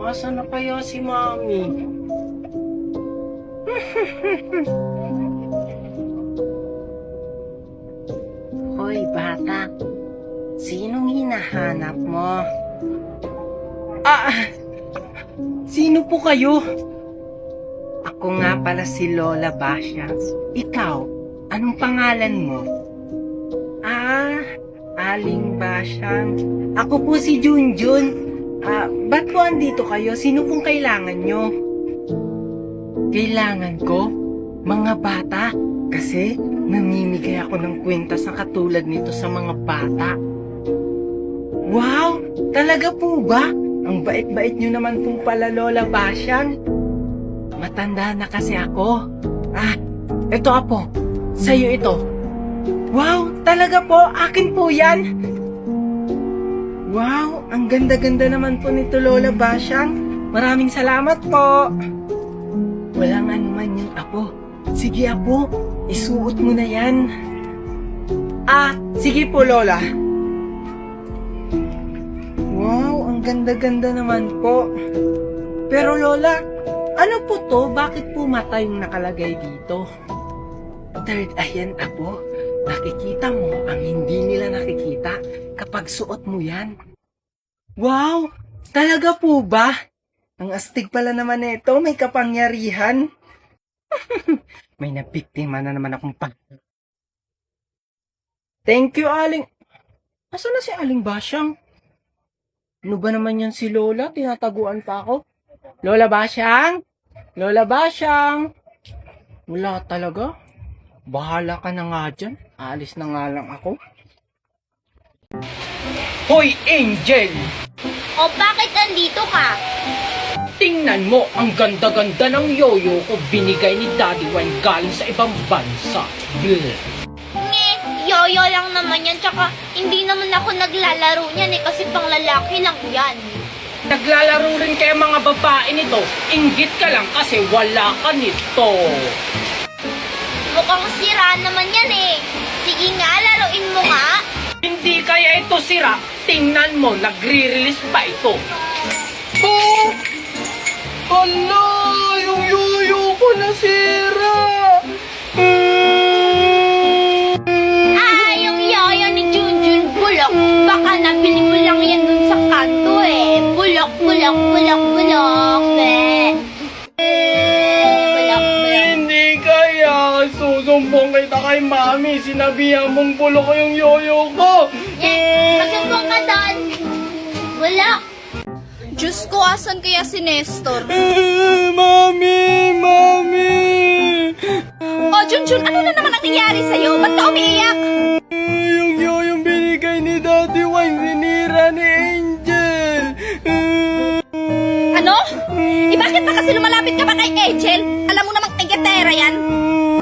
Asa na kaya si Mami? Hoy, bata. Sinong hinahanap mo? Sino po kayo? Ako nga pala si Lola Basha. Ikaw, anong pangalan mo? Aling Basyang. Ako po si Junjun. Ba't po andito kayo? Sino pong kailangan nyo? Kailangan ko? Mga bata? Kasi namimigay ako ng kwintas na katulad nito sa mga bata. Wow! Talaga po ba? Ang bait-bait nyo naman pong pala, Lola Basyang. Matanda na kasi ako. Ito Apo. Sa'yo ito. Wow! Talaga po? Akin po yan? Wow! Ang ganda-ganda naman po nito, Lola Basyang. Maraming salamat po. Walang anuman yung Apo. Sige Apo, isuot mo na yan. Sige po Lola. Wow, ang ganda-ganda naman po. Pero Lola, ano po to? Bakit po mata yung nakalagay dito? Third eye yan, Apo. Nakikita mo ang hindi nila nakikita kapag suot mo yan. Wow! Talaga po ba? Ang astig pala naman nito, may kapangyarihan. May nabiktima na naman akong Thank you, Aling. Asan na si Aling Basyang? Ano ba naman yan si Lola? Tinataguan pa ako. Lola Basyang? Lola Basyang? Wala talaga. Bahala ka na nga dyan. Aalis na nga lang ako. Hoy, Angel! O bakit andito ka? Tingnan mo, ang ganda-ganda ng yoyo ko binigay ni Daddy Wine galing sa ibang bansa. Yoyo lang naman yan, tsaka hindi naman ako naglalaro niyan kasi pang lalaki lang yan. Naglalaro rin kayo mga babae nito. Inggit ka lang kasi wala ka nito. Mukhang sira naman yan Sige nga, laruin mo nga. Hindi kaya ito sira. Tingnan mo, nagre-release pa ito. Hala, yung yoyo ko nasira. Yung yoyo ni Junjun bulok. Baka nabili mo lang yan dun sa kanto Bulok, bulok, bulok, bulok. Bulok, bulok. Hindi kaya. Susumbong kita kay Mami. Sinabihan mong bulok ko yung yoyo ko. Masumbong ka doon. Bulok. Diyos ko, asan kaya si Nestor? Mami! Junjun, ano na naman ang nangyari sa'yo? Ba't ka umiiyak? Yung yoyong binigay ni Daddy Wine, sinira ni Angel. Ano? Bakit pa kasi lumalapit ka ba kay Angel? Alam mo namang tigatera yan.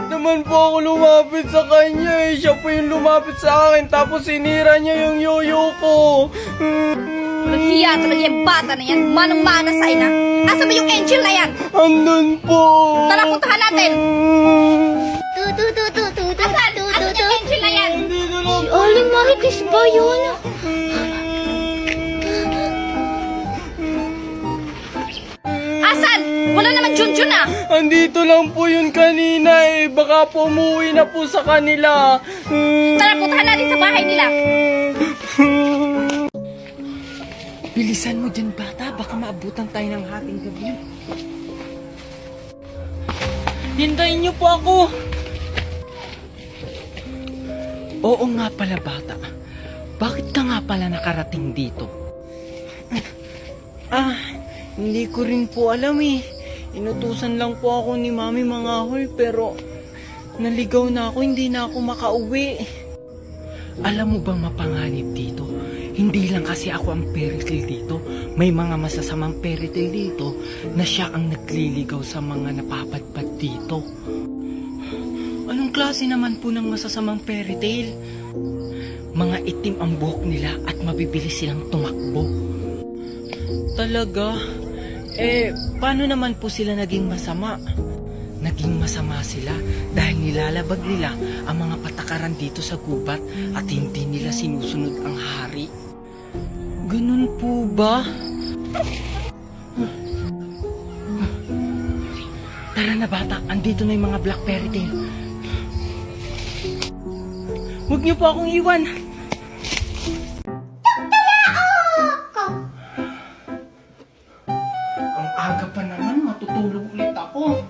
Naman po ako lumapit sa kanya Siya po yung lumapit sa akin, tapos sinira niya yung yoyo ko. Hiya talaga yung bata na yan. Manang-mana sa ina. Asa ba yung Angel na yan? Andun po. Tara, puntahan natin. Asan? Asan yung Angel na yan? Andito lang. Si Aling Marites ba yun? Asan? Wala naman Junjun Andito lang po yun kanina Baka po umuwi na po sa kanila. Tara, puntahan natin sa bahay nila. Bilisan mo dyan, bata. Baka maabutan tayo ng hating gabi. Hintayin niyo po ako. Oo nga pala, bata. Bakit ka nga pala nakarating dito? Hindi ko rin po alam Inutusan lang po ako ni Mami mangahoy pero naligaw na ako, hindi na ako makauwi. Alam mo bang mapanganib dito? Hindi lang kasi ako ang fairy tale dito. May mga masasamang fairy tale dito na siya ang nagliligaw sa mga napapadpad dito. Anong klase naman po ng masasamang fairy tale? Mga itim ang buhok nila at mabibilis silang tumakbo. Talaga? Paano naman po sila naging masama? Naging masama sila dahil nilalabag nila ang mga patakaran dito sa gubat at hindi nila sinusunod ang hari. Ganun po ba? na bata, andito na yung mga black fairy tail. Huwag niyo po akong iwan. Ang aga pa naman, matutulog ulit ako.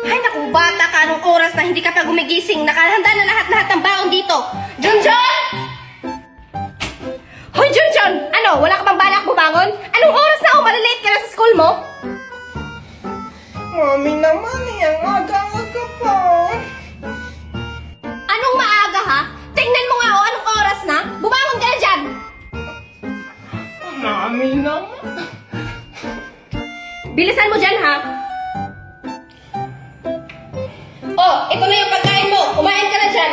Ay naku, bata ka, anong oras na hindi ka pa gumigising? Nakahanda na lahat-lahat ng baon dito. Junjun! Hoy, Junjun! Ano, wala ka bang balak bumangon? Anong oras na malilate ka na sa school mo? Mami naman, ang aga-aga pa. Anong maaga ha? Tingnan mo nga o anong oras na? Bumangon ka na dyan! Mami naman. Bilisan mo dyan ha? Oh, ito na yung pagkain mo. Kumain ka na dyan.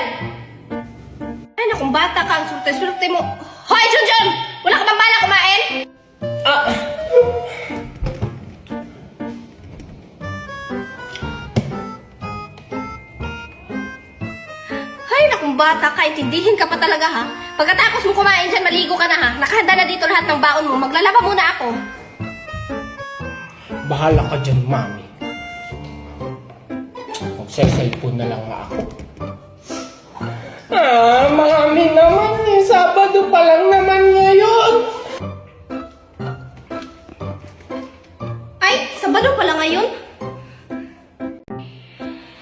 Ay nakong bata ka, ang surte-surte mo. Hoy, Junjun! Wala ka bang balak kumain? Ay, nakong bata ka, intindihin ka pa talaga ha. Pagkatapos mo kumain dyan, maligo ka na ha. Nakahanda na dito lahat ng baon mo. Maglalaba muna ako. Bahala ka dyan, Mami. Magsa-cellphone na lang nga ako. Mami naman, Sabado pa lang naman ngayon. Ay, Sabado pala ngayon?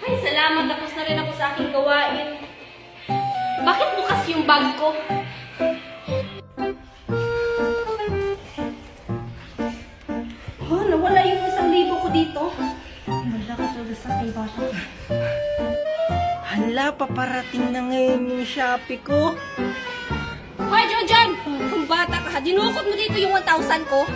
Ay, salamat. Tapos na rin ako sa aking gawain. Bakit bukas yung bag ko? Oh, nawala yung 1,000 ko dito. Wala ka talaga sa kay bata. Hala, paparating na ngayon yung Shopee ko. Hoy, Junjun! Kung bata ka, dinukot mo dito yung 1,000 ko.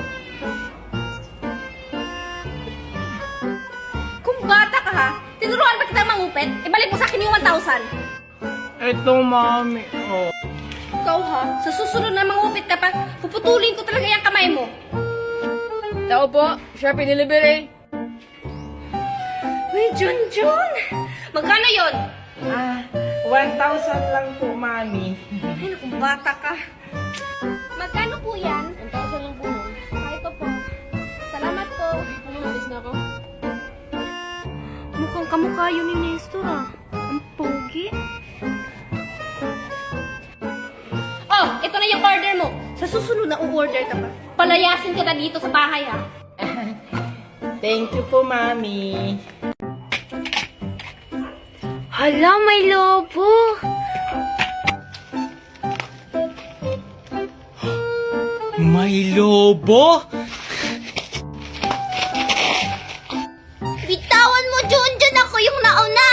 Kung bata ka ha, tinuruan ba kitang mangupit? Ibalik mo sa akin yung 1,000. Eto, Mami. Oh. Ikaw ha, sa susunod na mangupit ka pa, puputulin ko talaga yung kamay mo. Tao po, Shopee Delivery. Uy, Junjun! Magkano yon? 1,000 lang po, Mami. Ay, naku, bata ka. Magkano po yan? 1,000 lang po, ma'am. Ay, ito po. Salamat po. Ano, alis na ako? Mukhang kamukha yun ni Nestor ah. Ang pogi. Oh, ito na yung order mo. Sa susunod na order ka pa. Palayasin ka na dito sa bahay ha. Thank you po, Mami. Hala, may lobo. May lobo? Bitawan mo, Junjun. Ako yung nauna.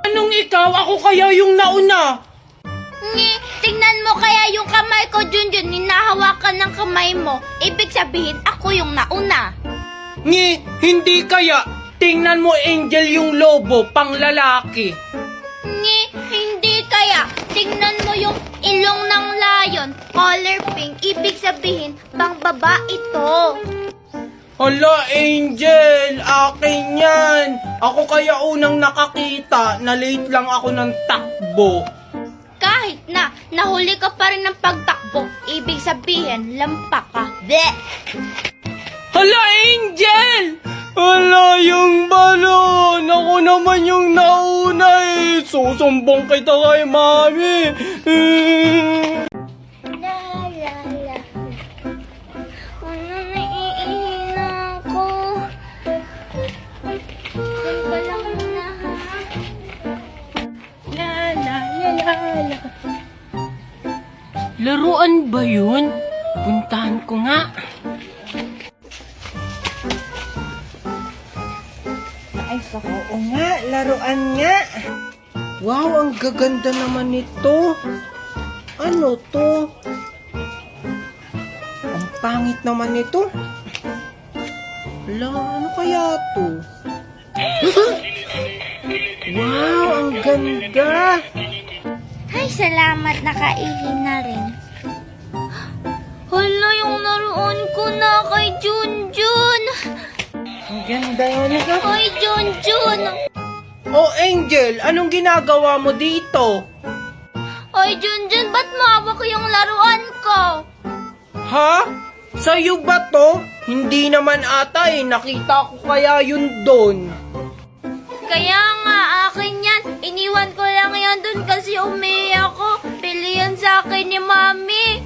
Anong ikaw? Ako kaya yung nauna? Tingnan mo kaya yung kamay ko, Junjun. Ninahawakan ng kamay mo. Ibig sabihin, ako yung nauna. Hindi kaya. Tingnan mo, Angel, yung lobo, pang lalaki. Hindi kaya. Tingnan mo yung ilong ng lion. Color pink. Ibig sabihin, pang babae ito. Hala, Angel, akin yan. Ako kaya unang nakakita, na late lang ako ng takbo. Kahit na nahuli ka pa rin ng pagtakbo, ibig sabihin, lampak ka. Bleh! Hala, Angel! Hala, yung balon! Ako naman yung nauna eh! Susumbong kita kay Mami! La la la. Ano, naiihina ako. Diyan ka lang muna, ha? La la la la la. Laruan ba yun? Puntahan ko nga. Ay, oo nga, laruan nga. Wow, ang gaganda naman nito. Ano to? Ang pangit naman nito. Hala, ano kaya to? Wow, ang ganda. Ay, salamat. Nakaihi na rin. Hala, yung laruan ko na kay Junjun. Ang ganda yun. Ay, Junjun. Oh, Angel, anong ginagawa mo dito? Ay, Junjun, ba't mawak yung laruan ko? Ha? Sa'yo ba to? Hindi naman ata eh. Nakita ko kaya yun doon. Kaya nga, akin yan. Iniwan ko lang yan dun kasi umiiyak ako. Bili yan sa akin ni Mami.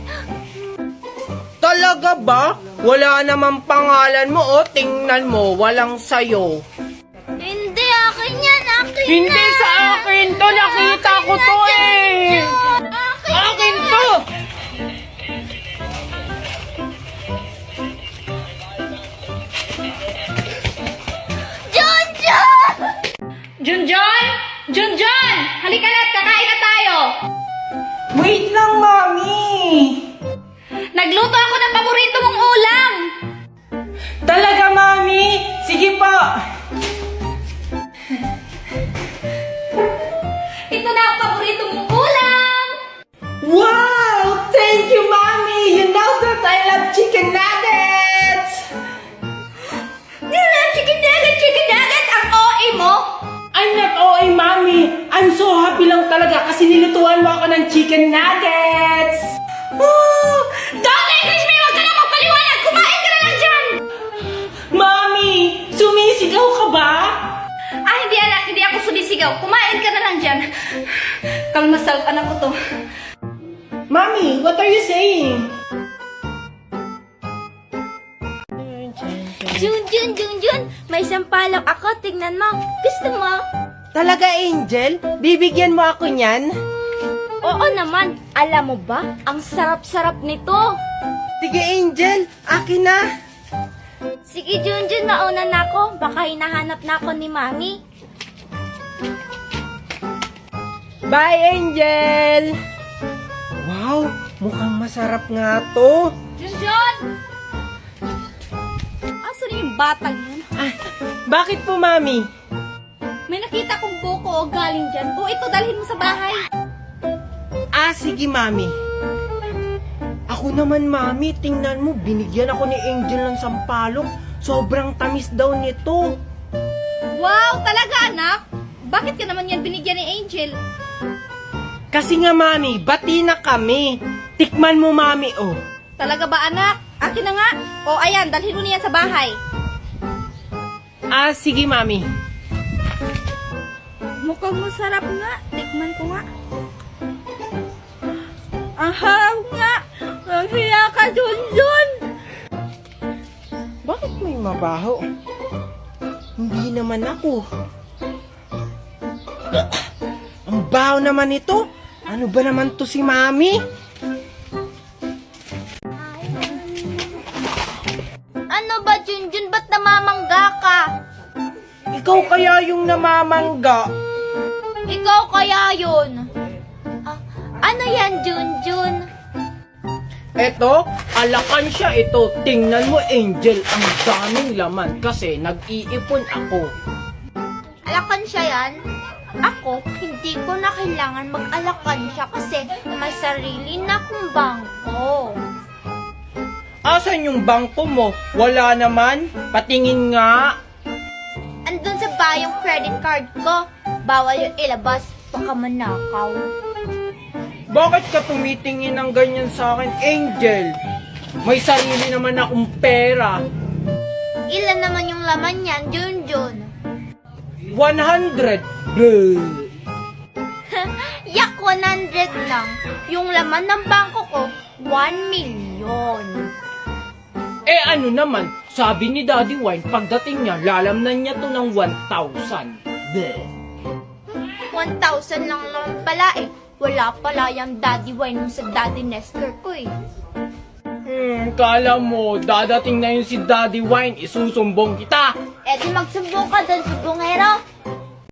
Talaga ba? Wala naman pangalan mo o tingnan mo, walang sayo. Hindi, akin yan. Akin Hindi na. sa akin to, nakita ko to eh. Akin to. Junjun! Junjun! Junjun! Halika na at kakain na tayo! Wait lang, Mami. Nagluto ako ng paborito mong ulam! Talaga, Mami? Sige po. Ito na ang paborito mong ulam! Wow! Thank you, Mami. You know that I love chicken nuggets. Chicken nuggets! Ang OA mo! I'm not OA, Mami. I'm so happy lang talaga kasi nilutuan mo ako ng chicken nuggets. Woo! Don't English me! Huwag ka na magpaliwanag! Kumain ka na lang dyan! Mami, sumisigaw ka ba? Ah, hindi anak, hindi ako sumisigaw. Kumain ka na lang dyan. Calm myself, anak ko to. Mami, what are you saying? Junjun! May sampalok ako. Tingnan mo. Gusto mo? Talaga, Angel? Bibigyan mo ako niyan? Oo naman. Alam mo ba? Ang sarap-sarap nito. Sige, Angel. Akin na. Sige, Junjun. Mauna na ako. Baka hinahanap na ako ni Mami. Bye, Angel. Wow, mukhang masarap nga to. Junjun! Asan yung batang yun? Ah, bakit po, Mami? May nakita kong buko o galing dyan. O ito, dalhin mo sa bahay. Ah, sige, Mami. Ako naman, Mami, tingnan mo, binigyan ako ni Angel ng sampalok. Sobrang tamis daw nito. Wow, talaga anak? Bakit ka naman yan binigyan ni Angel? Kasi nga, Mami, bati na kami. Tikman mo, Mami, oh. Talaga ba anak? Akin na nga. O ayan, dalhin mo niyan sa bahay. Ah, sige, Mami. Mukhang masarap nga. Tikman ko nga. Ahaw nga. Ang hiya ka, Junjun. Bakit may mabaho? Hindi naman ako. Ang baho naman ito. Ano ba naman to si Mami? Ano ba, Junjun? Ba't namamangga ka? Ikaw kaya yung namamangga? Ikaw kaya yun. Ah, ano yan, Junjun? Eto, alakan siya ito. Tingnan mo, Angel, ang daming laman kasi nag-iipon ako. Alakan siya yan? Ako, hindi ko na kailangan mag-alakan siya kasi may sarili na akong bangko. Asan yung bangko mo? Wala naman. Patingin nga. Andun sa bayong credit card ko. Bawal yung ilabas, baka manakaw. Bakit ka tumitingin ng ganyan sa akin, Angel? May sarili naman akong pera. Ilan naman yung laman yan, Junjun? 100. Bleh. Yak, 100 lang. Yung laman ng bangko ko, 1 million. Eh ano naman, sabi ni Daddy Wine, pagdating niya, lalamnan niya to ng 1,000. Bleh. 1,000 lang naman pala eh. Wala pala yung Daddy Wine mo sa Daddy Nestor ko eh. Kala mo, dadating na yun si Daddy Wine, isusumbong kita. Eh di magsumbong ka doon sa bungero.